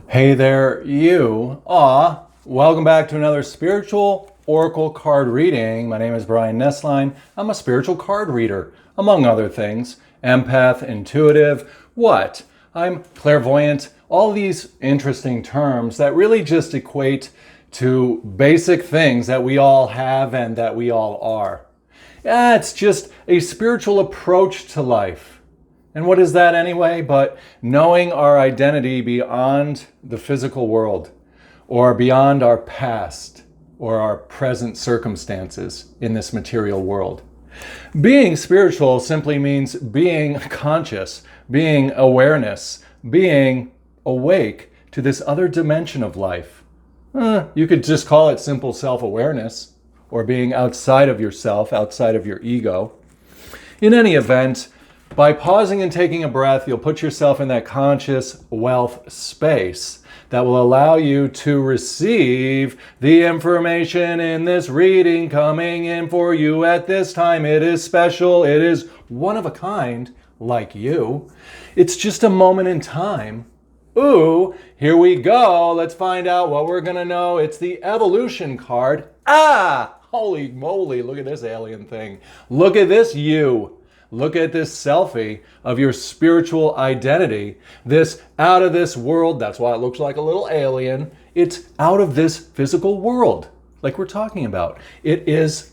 Hey there, you. Welcome back to another spiritual oracle card reading. My name is Brian Nesline. I'm a spiritual card reader, among other things. Empath, intuitive, what? I'm clairvoyant. All these interesting terms that really just equate to basic things that we all have and that we all are. Yeah, it's just a spiritual approach to life. And what is that anyway? But knowing our identity beyond the physical world, or beyond our past, or our present circumstances in this material world. Being spiritual simply means being conscious, being awareness, being awake to this other dimension of life. You could just call it simple self-awareness, or being outside of yourself, outside of your ego. In any event, by pausing and taking a breath, you'll put yourself in that conscious wealth space that will allow you to receive the information in this reading coming in for you at this time. It is special. It is one of a kind, like you. It's just a moment in time. Ooh, here we go. Let's find out what we're going to know. It's the evolution card. Holy moly, look at this alien thing. Look at this you. Look at this selfie of your spiritual identity. This out of this world, that's why it looks like a little alien. It's out of this physical world, like we're talking about. It is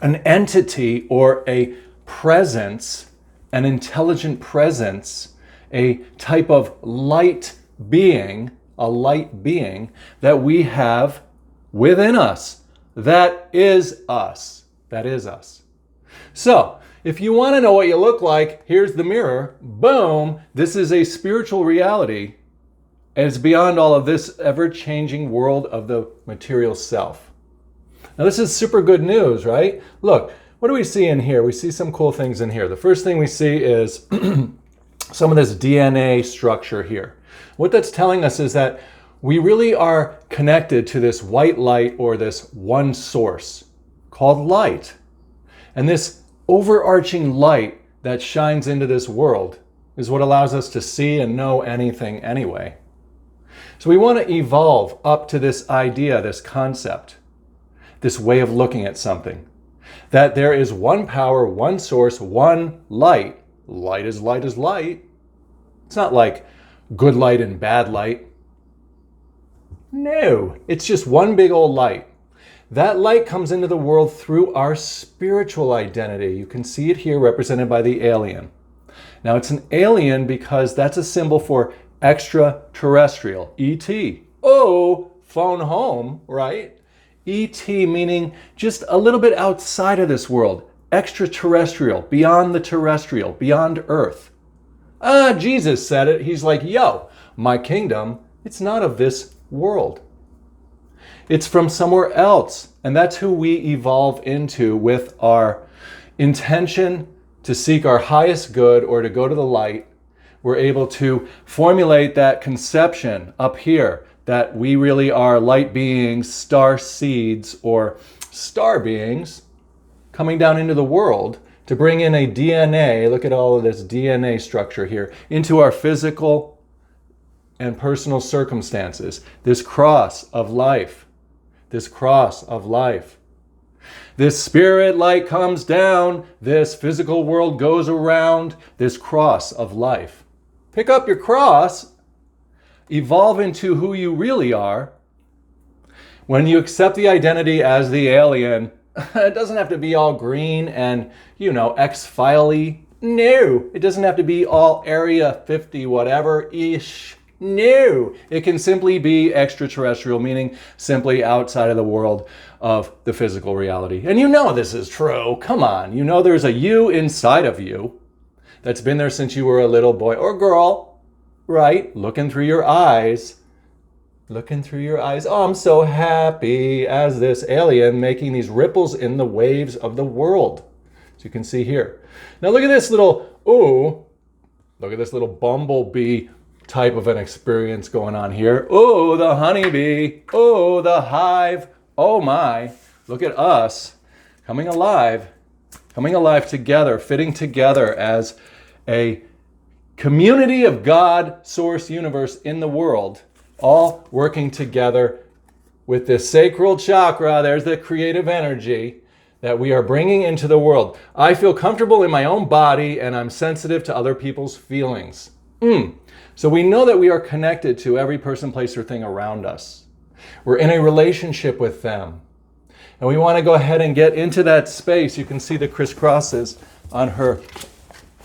an entity or a presence, an intelligent presence, a type of light being, a light being that we have within us. That is us. That is us. So, if you want to know what you look like, here's the mirror. Boom! This is a spiritual reality, and it's beyond all of this ever-changing world of the material self. Now, this is super good news, right? Look, what do we see in here? We see some cool things in here. The first thing we see is some of this DNA structure here. What that's telling us is that we really are connected to this white light or this one source called light. And this overarching light that shines into this world is what allows us to see and know anything anyway. So we want to evolve up to this idea, this concept, this way of looking at something. That there is one power, one source, one light. Light is light is light. It's not like good light and bad light. No, it's just one big old light. That light comes into the world through our spiritual identity. You can see it here represented by the alien. Now it's an alien because that's a symbol for extraterrestrial, E.T. Oh, phone home, right? E.T. meaning just a little bit outside of this world, extraterrestrial, beyond the terrestrial, beyond Earth. Jesus said it. He's like, yo, my kingdom, it's not of this world. It's from somewhere else. And that's who we evolve into with our intention to seek our highest good or to go to the light. We're able to formulate that conception up here that we really are light beings, star seeds, or star beings coming down into the world to bring in a DNA, look at all of this DNA structure here, into our physical and personal circumstances. This cross of life. This cross of life. This spirit light comes down. This physical world goes around. This cross of life. Pick up your cross. Evolve into who you really are. When you accept the identity as the alien, it doesn't have to be all green and, X-Filey. No, it doesn't have to be all Area 50 whatever-ish. No, it can simply be extraterrestrial, meaning simply outside of the world of the physical reality. And you know this is true. Come on. You know there's a you inside of you that's been there since you were a little boy or girl, right? Looking through your eyes. Looking through your eyes. Oh, I'm so happy as this alien making these ripples in the waves of the world. So you can see here. Now look at this little bumblebee type of an experience going on here. Oh, the honeybee. Oh, the hive. Oh my. Look at us coming alive together, fitting together as a community of God, source, universe in the world all working together with this sacral chakra. There's the creative energy that we are bringing into the world. I feel comfortable in my own body and I'm sensitive to other people's feelings. So we know that we are connected to every person, place, or thing around us. We're in a relationship with them. And we want to go ahead and get into that space. You can see the crisscrosses on her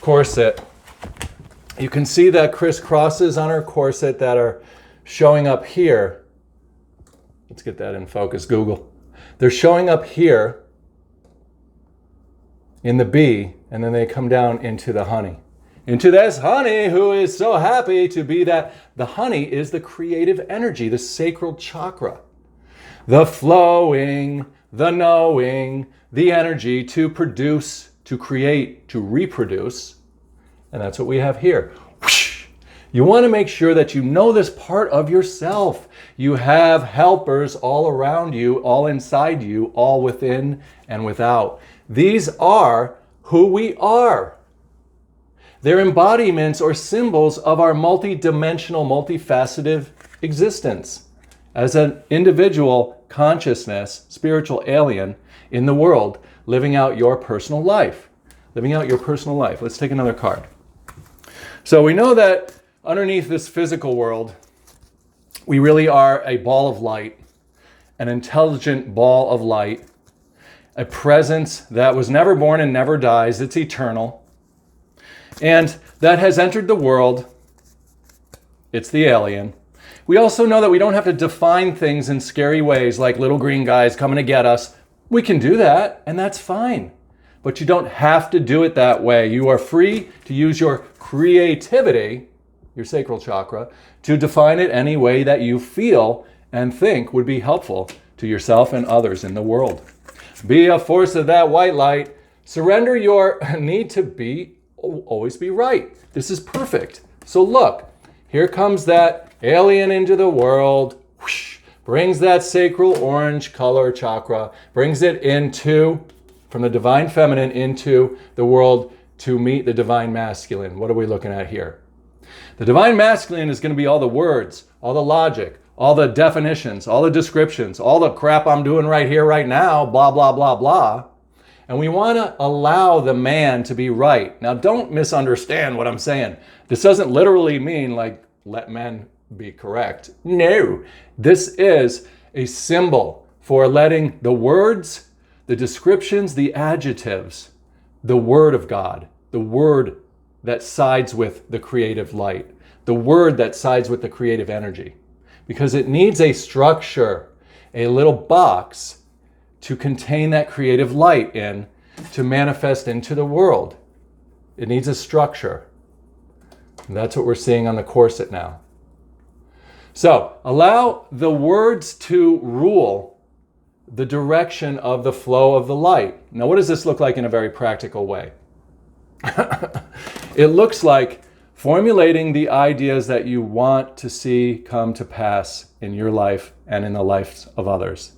corset. You can see the crisscrosses on her corset that are showing up here. Let's get that in focus, Google. They're showing up here in the bee, and then they come down into the honey. Into this honey who is so happy to be that. The honey is the creative energy, the sacral chakra. The flowing, the knowing, the energy to produce, to create, to reproduce. And that's what we have here. Whoosh. You want to make sure that you know this part of yourself. You have helpers all around you, all inside you, all within and without. These are who we are. They're embodiments or symbols of our multidimensional, multifaceted existence as an individual consciousness, spiritual alien in the world, living out your personal life. Living out your personal life. Let's take another card. So we know that underneath this physical world, we really are a ball of light, an intelligent ball of light, a presence that was never born and never dies. It's eternal. And that has entered the world. It's the alien. We also know that we don't have to define things in scary ways like little green guys coming to get us. We can do that, and that's fine. But you don't have to do it that way. You are free to use your creativity, your sacral chakra, to define it any way that you feel and think would be helpful to yourself and others in the world. Be a force of that white light. Surrender your need to always be right. This is perfect. So look, here comes that alien into the world, whoosh, brings that sacral orange color chakra, brings it from the divine feminine into the world to meet the divine masculine. What are we looking at here? The divine masculine is going to be all the words, all the logic, all the definitions, all the descriptions, all the crap I'm doing right here, right now, blah, blah, blah, blah. And we want to allow the man to be right. Now, don't misunderstand what I'm saying. This doesn't literally mean like, let men be correct. No, this is a symbol for letting the words, the descriptions, the adjectives, the word of God, the word that sides with the creative light, the word that sides with the creative energy. Because it needs a structure, a little box to contain that creative light in, to manifest into the world. It needs a structure. And that's what we're seeing on the corset now. So allow the words to rule the direction of the flow of the light. Now, what does this look like in a very practical way? It looks like formulating the ideas that you want to see come to pass in your life and in the lives of others.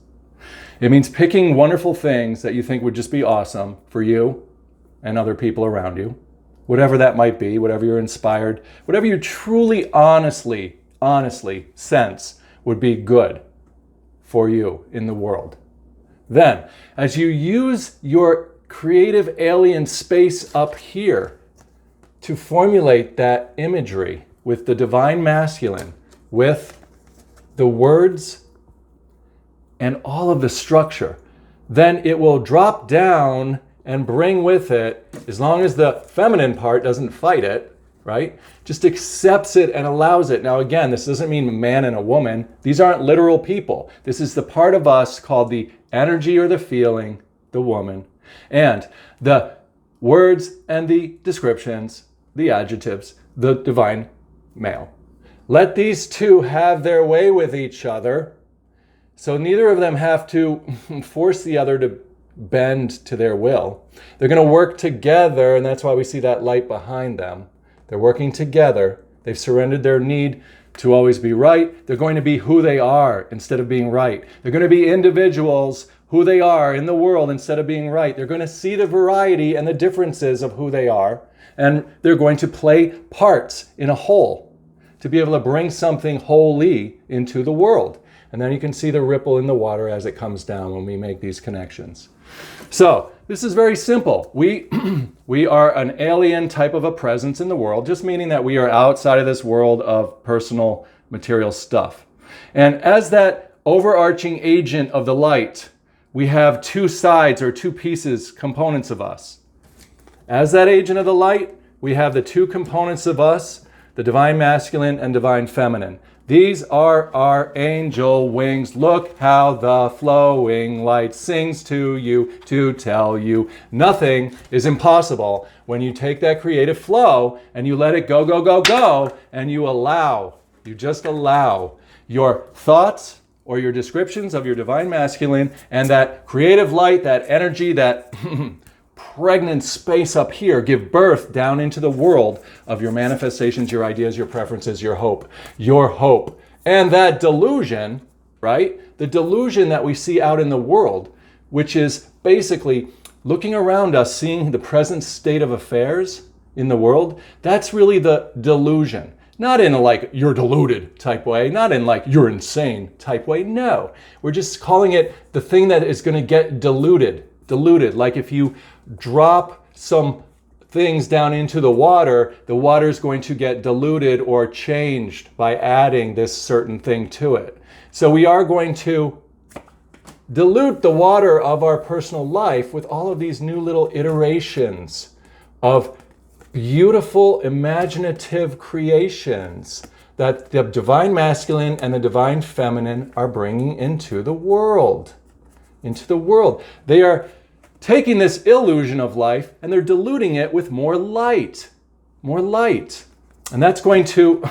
It means picking wonderful things that you think would just be awesome for you and other people around you, whatever that might be, whatever you're inspired, whatever you truly, honestly sense would be good for you in the world. Then, as you use your creative alien space up here to formulate that imagery with the divine masculine, with the words and all of the structure, then it will drop down and bring with it, as long as the feminine part doesn't fight it, right? Just accepts it and allows it. Now again, this doesn't mean a man and a woman. These aren't literal people. This is the part of us called the energy or the feeling, the woman, and the words and the descriptions, the adjectives, the divine male. Let these two have their way with each other. So neither of them have to force the other to bend to their will. They're going to work together, and that's why we see that light behind them. They're working together. They've surrendered their need to always be right. They're going to be who they are instead of being right. They're going to be individuals, who they are in the world instead of being right. They're going to see the variety and the differences of who they are, and they're going to play parts in a whole to be able to bring something wholly into the world. And then you can see the ripple in the water as it comes down when we make these connections. So this is very simple. We are an alien type of a presence in the world, just meaning that we are outside of this world of personal material stuff. And as that overarching agent of the light, we have two sides or two pieces, components of us. As that agent of the light, we have the two components of us, the divine masculine and divine feminine. These are our angel wings. Look how the flowing light sings to you to tell you nothing is impossible when you take that creative flow and you let it go, go, go, go, and you just allow your thoughts or your descriptions of your divine masculine and that creative light, that energy, that pregnant space up here, give birth down into the world of your manifestations, your ideas, your preferences, your hope. And that delusion, right? The delusion that we see out in the world, which is basically looking around us, seeing the present state of affairs in the world, that's really the delusion. Not in a like, you're deluded type way, not in like, you're insane type way. No, we're just calling it the thing that is going to get diluted. Like if you drop some things down into the water is going to get diluted or changed by adding this certain thing to it. So we are going to dilute the water of our personal life with all of these new little iterations of beautiful, imaginative creations that the divine masculine and the divine feminine are bringing into the world. They are taking this illusion of life and they're diluting it with more light. And that's going to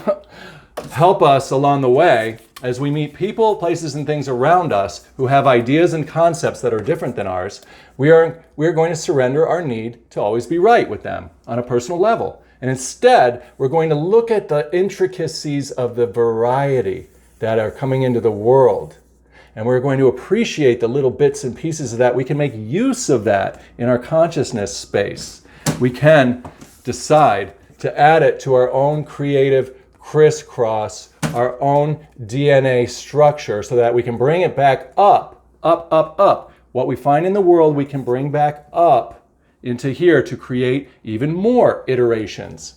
help us along the way as we meet people, places, and things around us who have ideas and concepts that are different than ours. We are going to surrender our need to always be right with them on a personal level. And instead, we're going to look at the intricacies of the variety that are coming into the world. And we're going to appreciate the little bits and pieces of that. We can make use of that in our consciousness space. We can decide to add it to our own creative crisscross, our own DNA structure so that we can bring it back up. What we find in the world, we can bring back up into here to create even more iterations.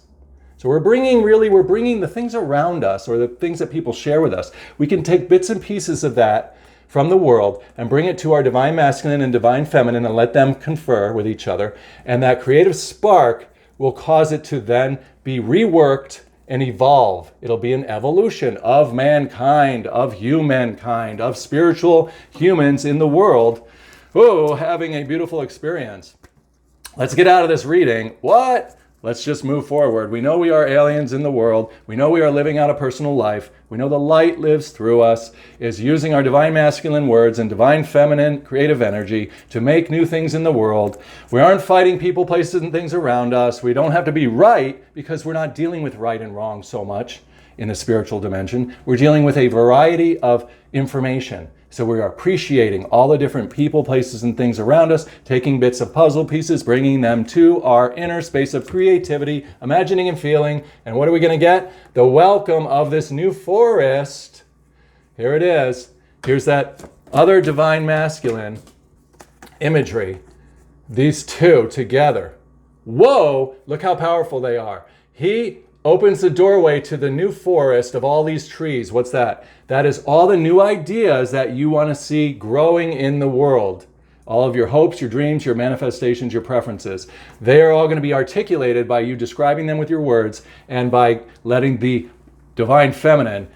So we're bringing the things around us or the things that people share with us. We can take bits and pieces of that from the world and bring it to our divine masculine and divine feminine and let them confer with each other. And that creative spark will cause it to then be reworked and evolve. It'll be an evolution of mankind, of humankind, of spiritual humans in the world, having a beautiful experience. Let's get out of this reading. What? Let's just move forward. We know we are aliens in the world. We know we are living out a personal life. We know the light lives through us, is using our divine masculine words and divine feminine creative energy to make new things in the world. We aren't fighting people, places, and things around us. We don't have to be right because we're not dealing with right and wrong so much in the spiritual dimension. We're dealing with a variety of information. So we are appreciating all the different people, places, and things around us, taking bits of puzzle pieces, bringing them to our inner space of creativity, imagining and feeling. And what are we going to get? The welcome of this new forest. Here it is. Here's that other divine masculine imagery. These two together. Whoa, look how powerful they are. He opens the doorway to the new forest of all these trees. What's that? That is all the new ideas that you want to see growing in the world. All of your hopes, your dreams, your manifestations, your preferences. They are all going to be articulated by you describing them with your words and by letting the divine feminine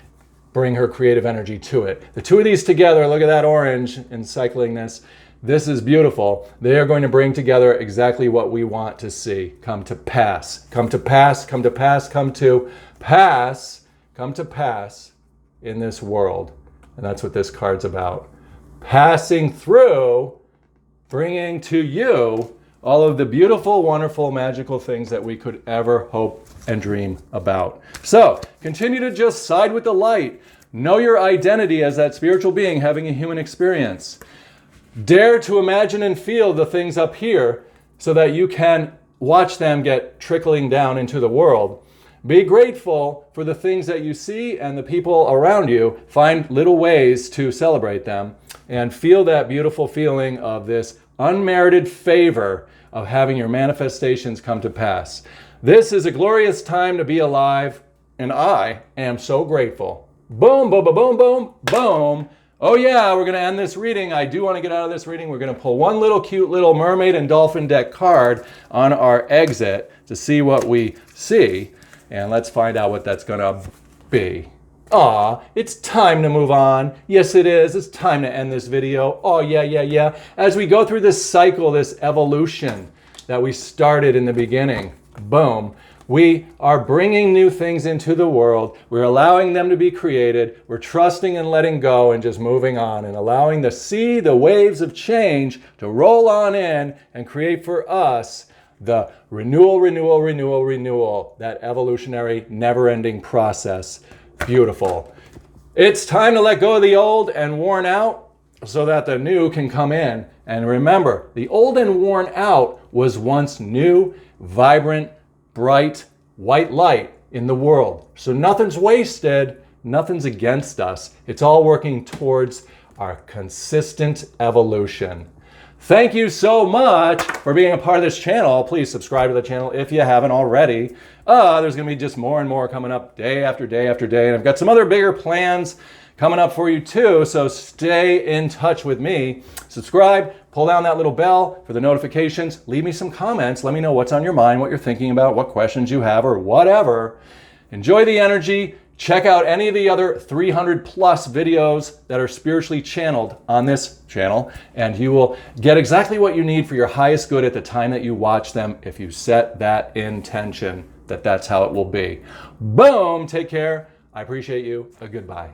bring her creative energy to it. The two of these together, look at that orange encircling this. This is beautiful. They are going to bring together exactly what we want to see come to pass. Come to pass, come to pass, come to pass, come to pass in this world. And that's what this card's about. Passing through, bringing to you all of the beautiful, wonderful, magical things that we could ever hope and dream about. So, continue to just side with the light. Know your identity as that spiritual being having a human experience. Dare to imagine and feel the things up here so that you can watch them get trickling down into the world. Be grateful for the things that you see and the people around you. Find little ways to celebrate them and feel that beautiful feeling of this unmerited favor of having your manifestations come to pass. This is a glorious time to be alive, and I am so grateful. Boom, boom, boom, boom, boom, boom. Oh yeah, we're going to end this reading. I do want to get out of this reading. We're going to pull one little cute little mermaid and dolphin deck card on our exit to see what we see. And let's find out what that's going to be. Aw, it's time to move on. Yes, it is. It's time to end this video. Oh, yeah. As we go through this cycle, this evolution that we started in the beginning, boom, we are bringing new things into the world. We're allowing them to be created. We're trusting and letting go and just moving on and allowing the sea, the waves of change to roll on in and create for us the renewal, that evolutionary, never-ending process. Beautiful. It's time to let go of the old and worn out so that the new can come in. And remember, the old and worn out was once new, vibrant, bright, white light in the world. So nothing's wasted, nothing's against us. It's all working towards our consistent evolution. Thank you so much for being a part of this channel. Please subscribe to the channel if you haven't already. There's going to be just more and more coming up day after day after day. And I've got some other bigger plans coming up for you too. So stay in touch with me. Subscribe, pull down that little bell for the notifications. Leave me some comments. Let me know what's on your mind, what you're thinking about, what questions you have, or whatever. Enjoy the energy. Check out any of the other 300 plus videos that are spiritually channeled on this channel, and you will get exactly what you need for your highest good at the time that you watch them if you set that intention that that's how it will be. Boom! Take care. I appreciate you. Goodbye.